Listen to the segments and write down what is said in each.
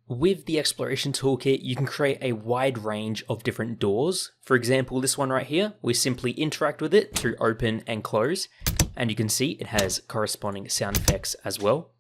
with the exploration toolkit, you can create a wide range of different doors. For example, this one right here, we simply interact with it to open and close. And you can see it has corresponding sound effects as well.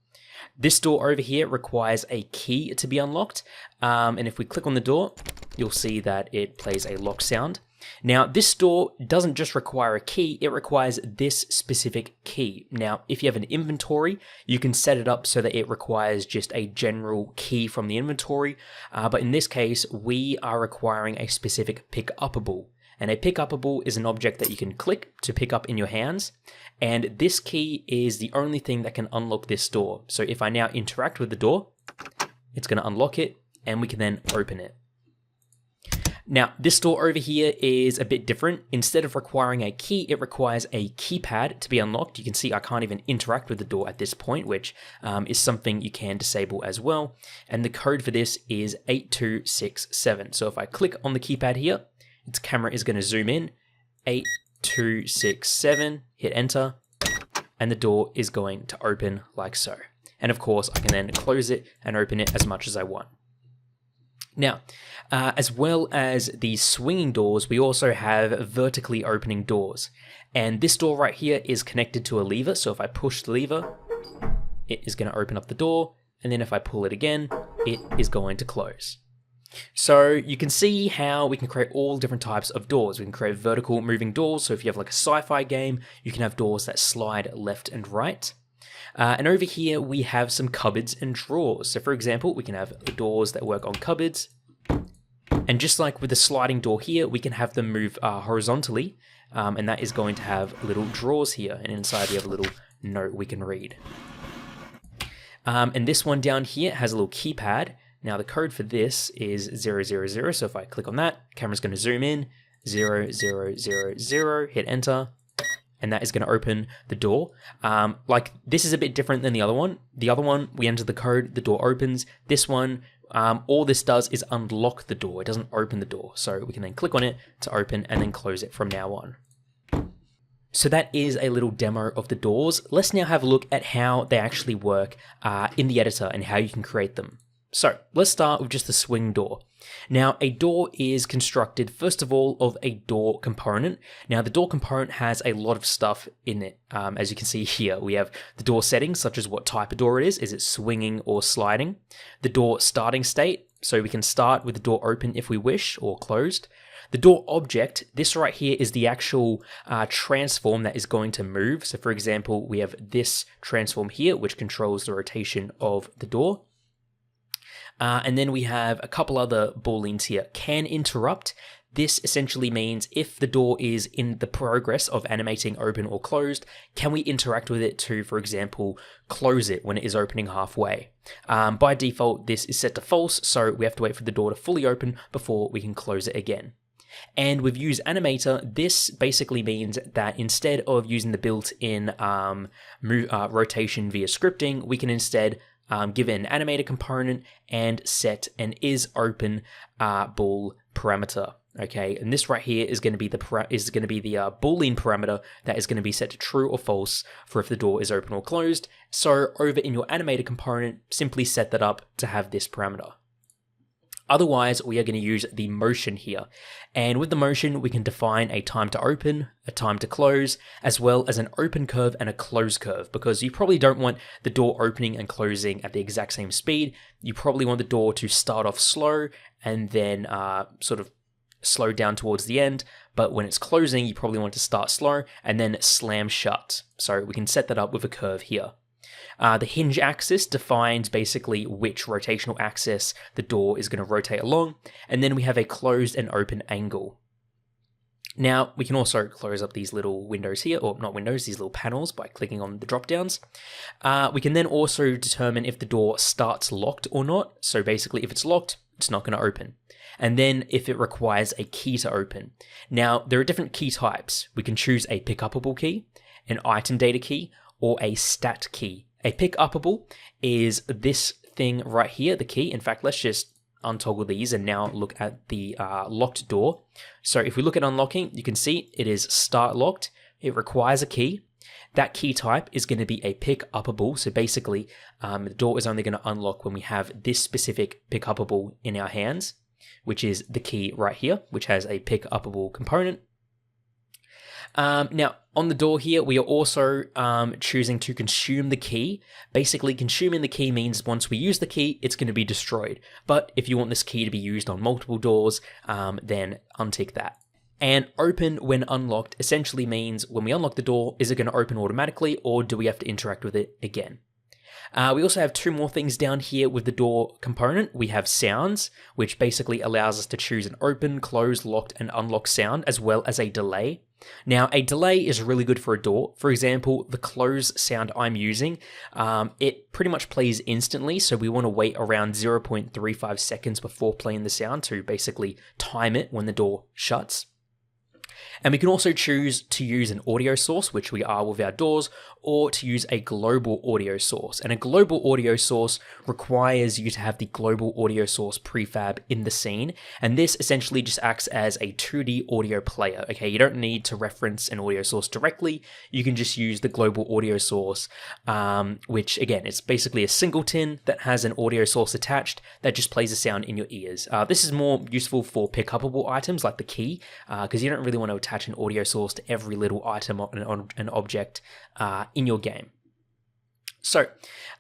This door over here requires a key to be unlocked. And if we click on the door, you'll see that it plays a lock sound. Now, this door doesn't just require a key, it requires this specific key. Now, if you have an inventory, you can set it up so that it requires just a general key from the inventory. But in this case, we are requiring a specific pick-upable. And a pick-upable is an object that you can click to pick up in your hands. And this key is the only thing that can unlock this door. So if I now interact with the door, it's going to unlock it, and we can then open it. Now, this door over here is a bit different. Instead of requiring a key, it requires a keypad to be unlocked. You can see I can't even interact with the door at this point, which is something you can disable as well. And the code for this is 8267. So if I click on the keypad here, its camera is going to zoom in, 8267, hit enter, and the door is going to open like so. And of course, I can then close it and open it as much as I want. Now, as well as these swinging doors, we also have vertically opening doors. And this door right here is connected to a lever. So if I push the lever, it is going to open up the door. And then if I pull it again, it is going to close. So you can see how we can create all different types of doors. We can create vertical moving doors. So if you have like a sci-fi game, you can have doors that slide left and right. And over here, we have some cupboards and drawers. So for example, we can have the doors that work on cupboards. And just like with the sliding door here, we can have them move horizontally. And that is going to have little drawers here. And inside we have a little note we can read. And this one down here has a little keypad. Now the code for this is 000. So if I click on that, camera's going to zoom in, 0000, hit enter. And that is going to open the door. Like this is a bit different than the other one. The other one, we enter the code, the door opens. This one, all this does is unlock the door. It doesn't open the door. So we can then click on it to open and then close it from now on. So that is a little demo of the doors. Let's now have a look at how they actually work in the editor and how you can create them. So let's start with just the swing door. Now a door is constructed first of all of a door component. Now the door component has a lot of stuff in it. As you can see here, we have the door settings such as what type of door it is it swinging or sliding? The door starting state, so we can start with the door open if we wish or closed. The door object, this right here is the actual transform that is going to move. So for example, we have this transform here which controls the rotation of the door. And then we have a couple other booleans here. Can interrupt. This essentially means if the door is in the progress of animating open or closed, can we interact with it to, for example, close it when it is opening halfway? By default, this is set to false, so we have to wait for the door to fully open before we can close it again. And with use animator, this basically means that instead of using the built-in rotation via scripting, we can instead give it an animator component and set an isOpen bool parameter. Okay, and this right here is going to be the boolean parameter that is going to be set to true or false for if the door is open or closed. So over in your animator component, simply set that up to have this parameter. Otherwise, we are going to use the motion here. And with the motion, we can define a time to open, a time to close, as well as an open curve and a close curve, because you probably don't want the door opening and closing at the exact same speed. You probably want the door to start off slow and then sort of slow down towards the end. But when it's closing, you probably want to start slow and then slam shut. So we can set that up with a curve here. The hinge axis defines basically which rotational axis the door is going to rotate along, and then we have a closed and open angle. Now, we can also close up these little windows here, or not windows, these little panels by clicking on the drop downs. We can then also determine if the door starts locked or not. So basically, if it's locked, it's not going to open. And then if it requires a key to open. Now, there are different key types. We can choose a pick-upable key, an item data key, or a stat key. A pick-upable is this thing right here, the key. In fact, let's just untoggle these and now look at the locked door. So if we look at unlocking, you can see it is start locked. It requires a key. That key type is going to be a pick upable. So basically, the door is only going to unlock when we have this specific pick upable in our hands, which is the key right here, which has a pick upable component. Now, on the door here, we are also choosing to consume the key. Basically, consuming the key means once we use the key, it's going to be destroyed. But if you want this key to be used on multiple doors, then untick that. And open when unlocked essentially means when we unlock the door, is it going to open automatically or do we have to interact with it again? We also have two more things down here with the door component. We have sounds, which basically allows us to choose an open, close, locked, and unlock sound, as well as a delay. Now, a delay is really good for a door. For example, the close sound I'm using, it pretty much plays instantly, so we want to wait around 0.35 seconds before playing the sound to basically time it when the door shuts. And we can also choose to use an audio source, which we are with our doors, or to use a global audio source. And a global audio source requires you to have the global audio source prefab in the scene. And this essentially just acts as a 2D audio player. Okay, you don't need to reference an audio source directly. You can just use the global audio source, which again, is basically a singleton that has an audio source attached that just plays a sound in your ears. This is more useful for pick-upable items like the key, because you don't really want to attach an audio source to every little item on an object in your game. So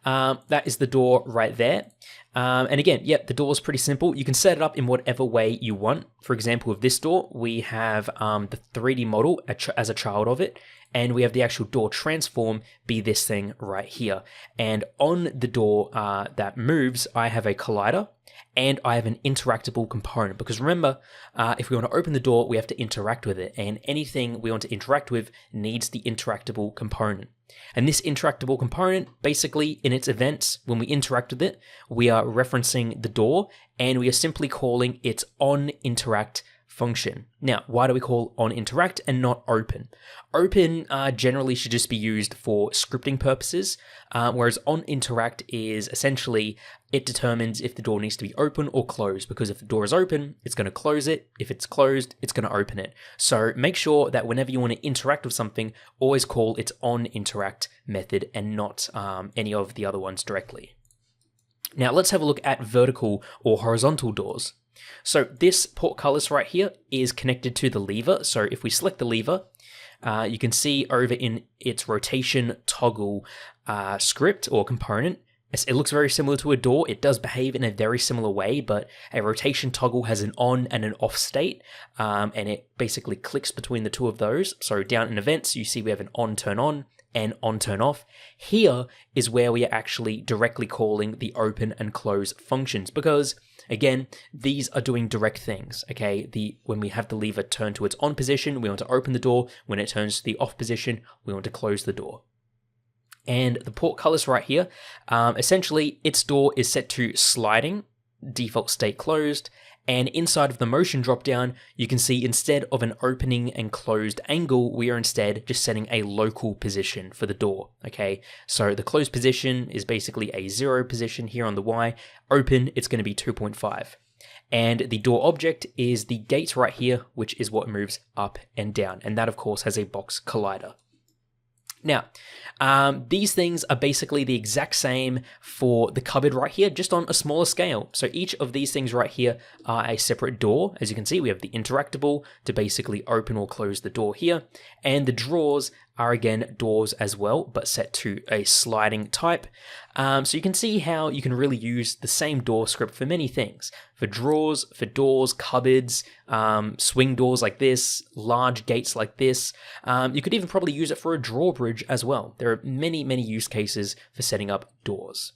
that is the door right there. And again, the door is pretty simple. You can set it up in whatever way you want. For example, with this door, we have the 3D model as a child of it, and we have the actual door transform be this thing right here. And on the door that moves, I have a collider, and I have an interactable component, because remember, if we want to open the door, we have to interact with it, and anything we want to interact with needs the interactable component. And this interactable component, basically in its events, when we interact with it, we are referencing the door, and we are simply calling its onInteract function. Now, why do we call onInteract and not open? Open generally should just be used for scripting purposes, whereas onInteract is essentially, it determines if the door needs to be open or closed, because if the door is open, it's going to close it. If it's closed, it's going to open it. So make sure that whenever you want to interact with something, always call its onInteract method and not any of the other ones directly. Now let's have a look at vertical or horizontal doors. So this portcullis right here is connected to the lever. So if we select the lever, you can see over in its rotation toggle script or component, it looks very similar to a door. It does behave in a very similar way, but a rotation toggle has an on and an off state, and it basically clicks between the two of those. So down in events, you see we have an on turn on and on turn off. Here is where we are actually directly calling the open and close functions, because again, these are doing direct things, okay? When we have the lever turn to its on position, we want to open the door. When it turns to the off position, we want to close the door. And the portcullis right here, essentially its door is set to sliding, default state closed, and inside of the motion dropdown, you can see instead of an opening and closed angle, we are instead just setting a local position for the door, okay? So the closed position is basically a 0 position here on the Y. Open, it's going to be 2.5. And the door object is the gate right here, which is what moves up and down. And that, of course, has a box collider. Now, these things are basically the exact same for the cupboard right here, just on a smaller scale. So each of these things right here are a separate door. As you can see, we have the interactable to basically open or close the door here. And the drawers are again doors as well, but set to a sliding type. So you can see how you can really use the same door script for many things. For drawers, for doors, cupboards, swing doors like this, large gates like this. You could even probably use it for a drawbridge as well. There are many, many use cases for setting up doors.